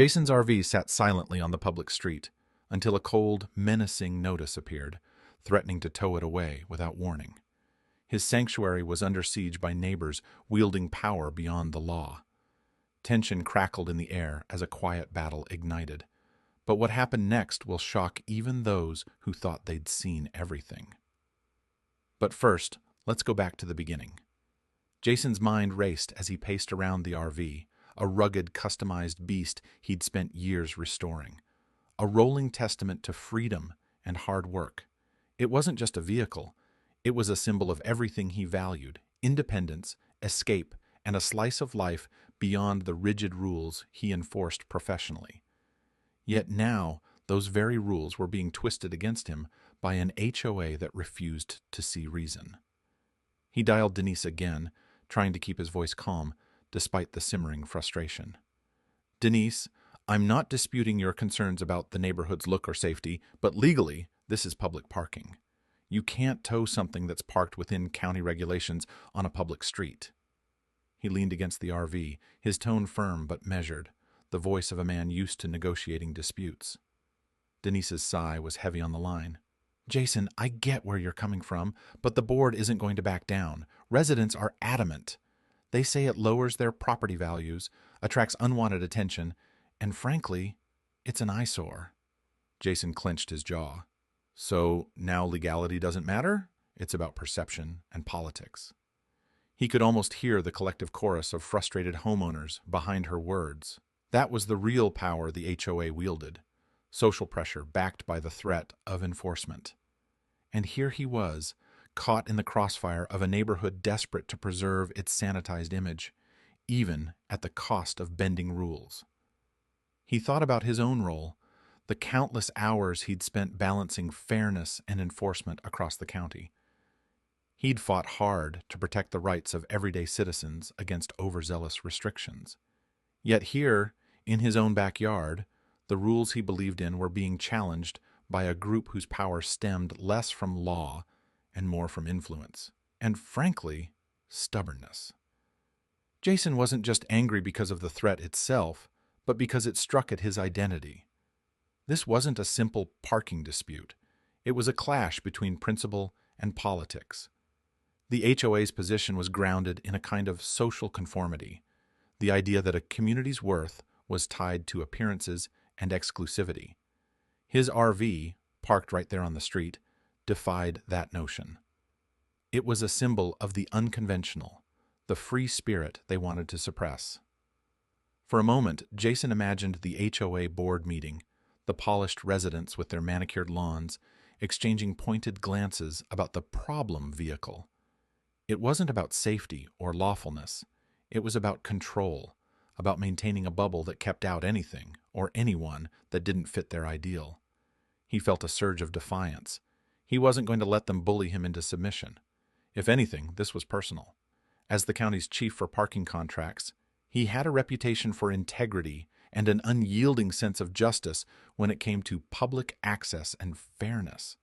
Jason's RV sat silently on the public street until a cold, menacing notice appeared, threatening to tow it away without warning. His sanctuary was under siege by neighbors wielding power beyond the law. Tension crackled in the air as a quiet battle ignited. But what happened next will shock even those who thought they'd seen everything. But first, let's go back to the beginning. Jason's mind raced as he paced around the RV, a rugged, customized beast he'd spent years restoring. A rolling testament to freedom and hard work. It wasn't just a vehicle. It was a symbol of everything he valued: independence, escape, and a slice of life beyond the rigid rules he enforced professionally. Yet now, those very rules were being twisted against him by an HOA that refused to see reason. He dialed Denise again, trying to keep his voice calm, despite the simmering frustration. "Denise, I'm not disputing your concerns about the neighborhood's look or safety, but legally, this is public parking. You can't tow something that's parked within county regulations on a public street." He leaned against the RV, his tone firm but measured, the voice of a man used to negotiating disputes. Denise's sigh was heavy on the line. "Jason, I get where you're coming from, but the board isn't going to back down. Residents are adamant. They say it lowers their property values, attracts unwanted attention, and frankly, it's an eyesore." Jason clenched his jaw. "So now legality doesn't matter? It's about perception and politics." He could almost hear the collective chorus of frustrated homeowners behind her words. That was the real power the HOA wielded: social pressure backed by the threat of enforcement. And here he was, caught in the crossfire of a neighborhood desperate to preserve its sanitized image, even at the cost of bending rules. He thought about his own role, the countless hours he'd spent balancing fairness and enforcement across the county. He'd fought hard to protect the rights of everyday citizens against overzealous restrictions. Yet here, in his own backyard, the rules he believed in were being challenged by a group whose power stemmed less from law and more from influence, and frankly, stubbornness. Jason wasn't just angry because of the threat itself, but because it struck at his identity. This wasn't a simple parking dispute. It was a clash between principle and politics. The HOA's position was grounded in a kind of social conformity, the idea that a community's worth was tied to appearances and exclusivity. His RV, parked right there on the street, defied that notion. It was a symbol of the unconventional, the free spirit they wanted to suppress. For a moment, Jason imagined the HOA board meeting, the polished residents with their manicured lawns, exchanging pointed glances about the problem vehicle. It wasn't about safety or lawfulness. It was about control, about maintaining a bubble that kept out anything or anyone that didn't fit their ideal. He felt a surge of defiance. He wasn't going to let them bully him into submission. If anything, this was personal. As the county's chief for parking contracts, he had a reputation for integrity and an unyielding sense of justice when it came to public access and fairness.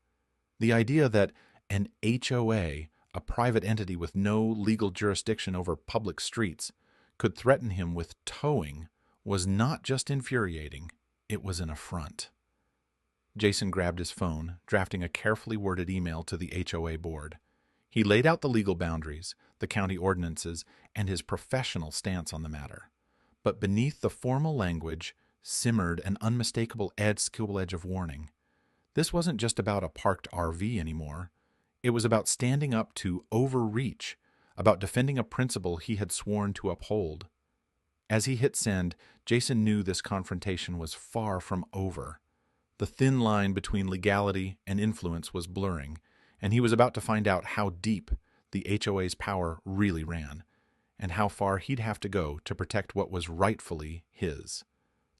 The idea that an HOA, a private entity with no legal jurisdiction over public streets, could threaten him with towing was not just infuriating, it was an affront. Jason grabbed his phone, drafting a carefully worded email to the HOA board. He laid out the legal boundaries, the county ordinances, and his professional stance on the matter. But beneath the formal language simmered an unmistakable school edge of warning. This wasn't just about a parked RV anymore. It was about standing up to overreach, about defending a principle he had sworn to uphold. As he hit send, Jason knew this confrontation was far from over. The thin line between legality and influence was blurring, and he was about to find out how deep the HOA's power really ran, and how far he'd have to go to protect what was rightfully his.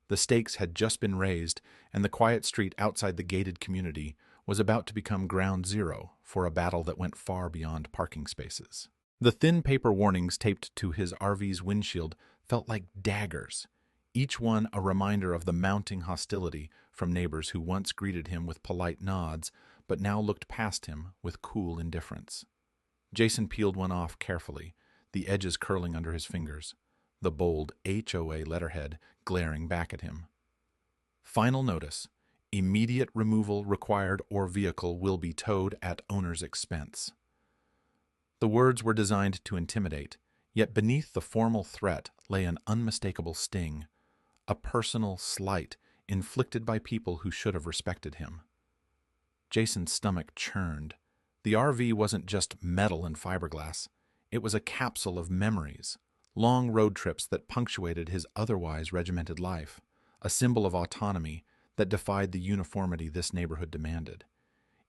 The stakes had just been raised, and the quiet street outside the gated community was about to become ground zero for a battle that went far beyond parking spaces. The thin paper warnings taped to his RV's windshield felt like daggers, each one a reminder of the mounting hostility from neighbors who once greeted him with polite nods, but now looked past him with cool indifference. Jason peeled one off carefully, the edges curling under his fingers. the bold HOA letterhead glaring back at him. Final notice: immediate removal required or vehicle will be towed at owner's expense. The words were designed to intimidate, yet beneath the formal threat lay an unmistakable sting, a personal slight inflicted by people who should have respected him. Jason's stomach churned. The RV wasn't just metal and fiberglass. It was a capsule of memories, long road trips that punctuated his otherwise regimented life, a symbol of autonomy that defied the uniformity this neighborhood demanded.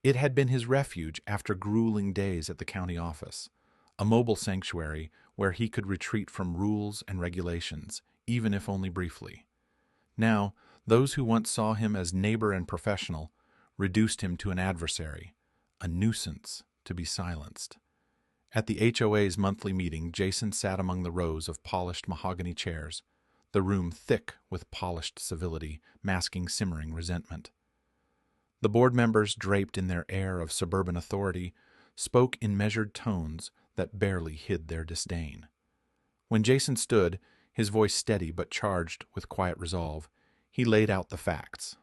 It had been his refuge after grueling days at the county office, a mobile sanctuary where he could retreat from rules and regulations, even if only briefly. Now, those who once saw him as neighbor and professional reduced him to an adversary, a nuisance to be silenced. At the HOA's monthly meeting, Jason sat among the rows of polished mahogany chairs, the room thick with polished civility, masking simmering resentment. The board members, draped in their air of suburban authority, spoke in measured tones that barely hid their disdain. When Jason stood, his voice steady but charged with quiet resolve, he laid out the facts.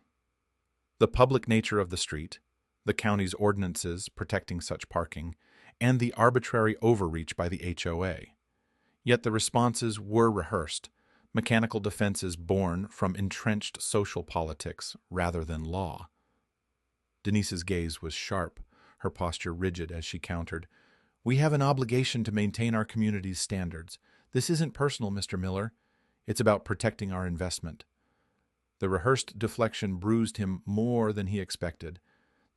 The public nature of the street, the county's ordinances protecting such parking, and the arbitrary overreach by the HOA. Yet the responses were rehearsed, mechanical defenses born from entrenched social politics rather than law. Denise's gaze was sharp, her posture rigid as she countered, "We have an obligation to maintain our community's standards. This isn't personal, Mr. Miller. It's about protecting our investment." The rehearsed deflection bruised him more than he expected.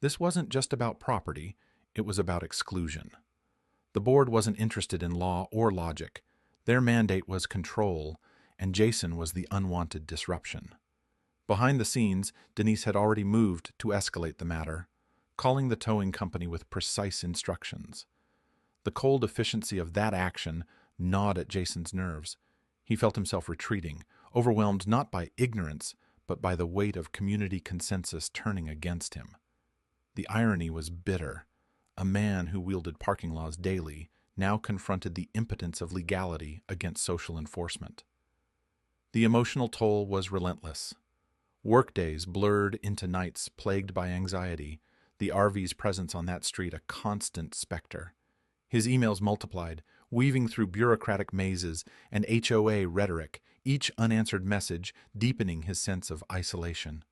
This wasn't just about property, it was about exclusion. The board wasn't interested in law or logic. Their mandate was control, and Jason was the unwanted disruption. Behind the scenes, Denise had already moved to escalate the matter, calling the towing company with precise instructions. The cold efficiency of that action gnawed at Jason's nerves. He felt himself retreating, overwhelmed not by ignorance, but by the weight of community consensus turning against him. The irony was bitter. A man who wielded parking laws daily now confronted the impotence of legality against social enforcement. The emotional toll was relentless. Workdays blurred into nights plagued by anxiety, the RV's presence on that street a constant specter. His emails multiplied, weaving through bureaucratic mazes and HOA rhetoric, each unanswered message deepening his sense of isolation.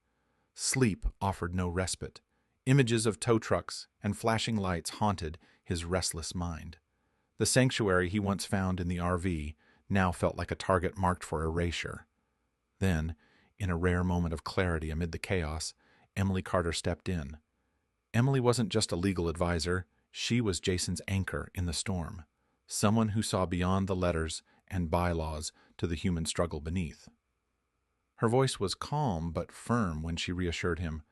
Sleep offered no respite. Images of tow trucks and flashing lights haunted his restless mind. The sanctuary he once found in the RV now felt like a target marked for erasure. Then, in a rare moment of clarity amid the chaos, Emily Carter stepped in. Emily wasn't just a legal advisor, she was Jason's anchor in the storm, someone who saw beyond the letters and bylaws to the human struggle beneath. Her voice was calm but firm when she reassured him,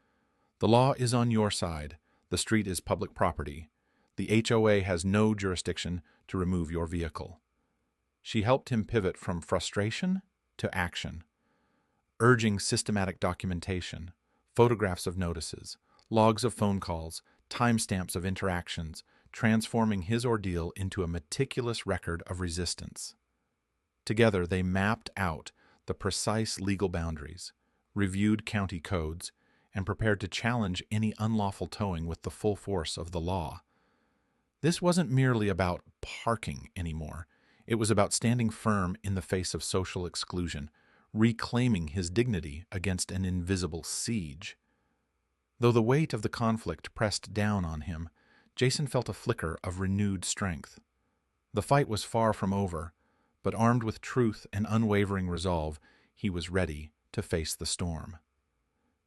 "The law is on your side. The street is public property. The HOA has no jurisdiction to remove your vehicle." She helped him pivot from frustration to action, urging systematic documentation, photographs of notices, logs of phone calls, timestamps of interactions, transforming his ordeal into a meticulous record of resistance. Together they mapped out the precise legal boundaries, reviewed county codes, and prepared to challenge any unlawful towing with the full force of the law. This wasn't merely about parking anymore. It was about standing firm in the face of social exclusion, reclaiming his dignity against an invisible siege. Though the weight of the conflict pressed down on him, Jason felt a flicker of renewed strength. The fight was far from over, but armed with truth and unwavering resolve, he was ready to face the storm.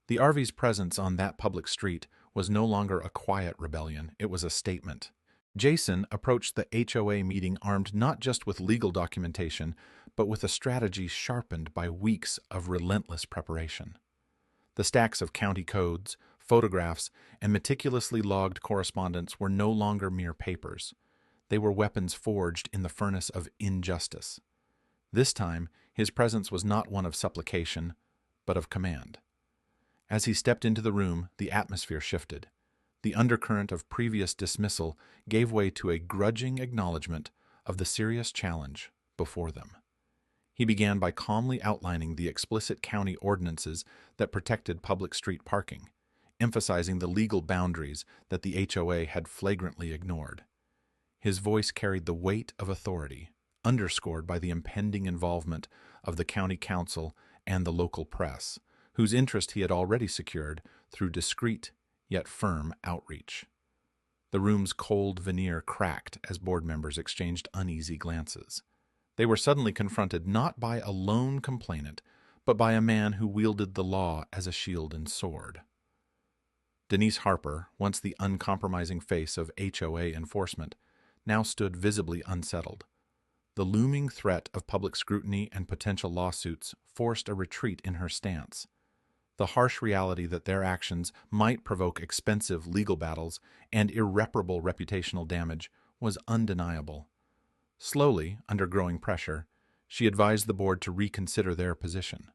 The RV's presence on that public street was no longer a quiet rebellion, it was a statement. Jason approached the HOA meeting armed not just with legal documentation, but with a strategy sharpened by weeks of relentless preparation. The stacks of county codes, photographs, and meticulously logged correspondence were no longer mere papers. They were weapons forged in the furnace of injustice. This time, his presence was not one of supplication, but of command. As he stepped into the room, the atmosphere shifted. The undercurrent of previous dismissal gave way to a grudging acknowledgement of the serious challenge before them. He began by calmly outlining the explicit county ordinances that protected public street parking, emphasizing the legal boundaries that the HOA had flagrantly ignored. His voice carried the weight of authority, underscored by the impending involvement of the county council and the local press, whose interest he had already secured through discreet yet firm outreach. The room's cold veneer cracked as board members exchanged uneasy glances. They were suddenly confronted not by a lone complainant, but by a man who wielded the law as a shield and sword. Denise Harper, once the uncompromising face of HOA enforcement, now stood visibly unsettled. The looming threat of public scrutiny and potential lawsuits forced a retreat in her stance. The harsh reality that their actions might provoke expensive legal battles and irreparable reputational damage was undeniable. Slowly, under growing pressure, she advised the board to reconsider their position.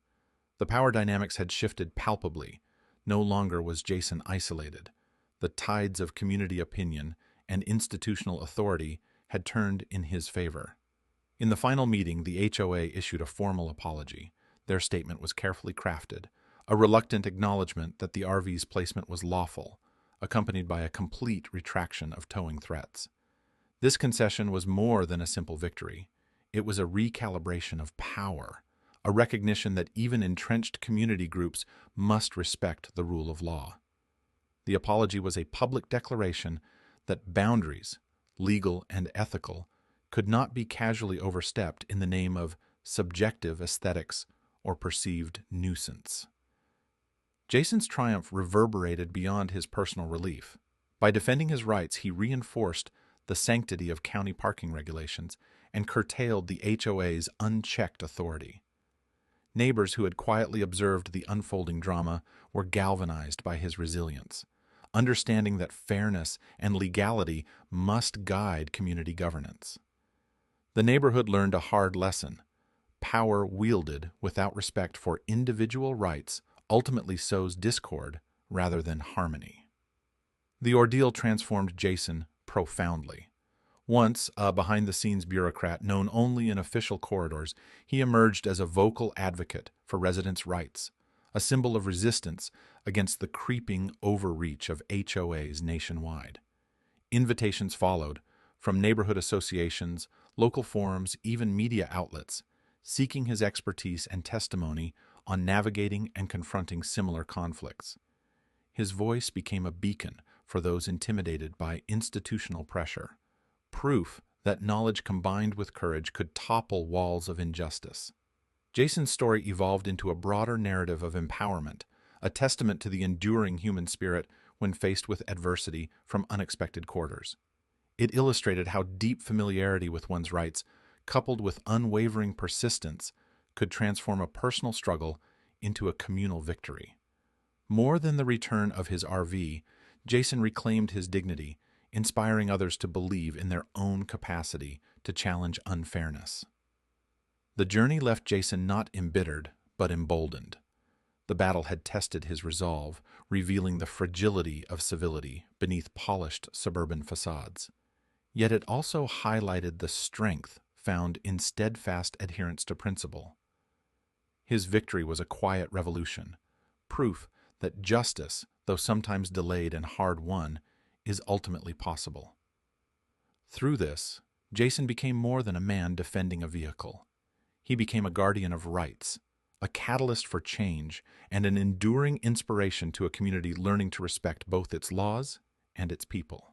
The power dynamics had shifted palpably. No longer was Jason isolated. The tides of community opinion and institutional authority had turned in his favor. In the final meeting, the HOA issued a formal apology. Their statement was carefully crafted, a reluctant acknowledgement that the RV's placement was lawful, accompanied by a complete retraction of towing threats. This concession was more than a simple victory. It was a recalibration of power, a recognition that even entrenched community groups must respect the rule of law. The apology was a public declaration that boundaries, legal and ethical, could not be casually overstepped in the name of subjective aesthetics or perceived nuisance. Jason's triumph reverberated beyond his personal relief. By defending his rights, he reinforced the sanctity of county parking regulations and curtailed the HOA's unchecked authority. Neighbors who had quietly observed the unfolding drama were galvanized by his resilience, understanding that fairness and legality must guide community governance. The neighborhood learned a hard lesson. Power wielded without respect for individual rights ultimately sows discord rather than harmony. The ordeal transformed Jason profoundly. Once a behind-the-scenes bureaucrat known only in official corridors, he emerged as a vocal advocate for residents' rights, a symbol of resistance against the creeping overreach of HOAs nationwide. Invitations followed, from neighborhood associations, local forums, even media outlets, seeking his expertise and testimony on navigating and confronting similar conflicts. His voice became a beacon for those intimidated by institutional pressure, proof that knowledge combined with courage could topple walls of injustice. Jason's story evolved into a broader narrative of empowerment, a testament to the enduring human spirit when faced with adversity from unexpected quarters. It illustrated how deep familiarity with one's rights, coupled with unwavering persistence, could transform a personal struggle into a communal victory. More than the return of his RV, Jason reclaimed his dignity, inspiring others to believe in their own capacity to challenge unfairness. The journey left Jason not embittered, but emboldened. The battle had tested his resolve, revealing the fragility of civility beneath polished suburban facades. Yet it also highlighted the strength found in steadfast adherence to principle. His victory was a quiet revolution, proof that justice, though sometimes delayed and hard-won, is ultimately possible. Through this, Jason became more than a man defending a vehicle. He became a guardian of rights, a catalyst for change, and an enduring inspiration to a community learning to respect both its laws and its people.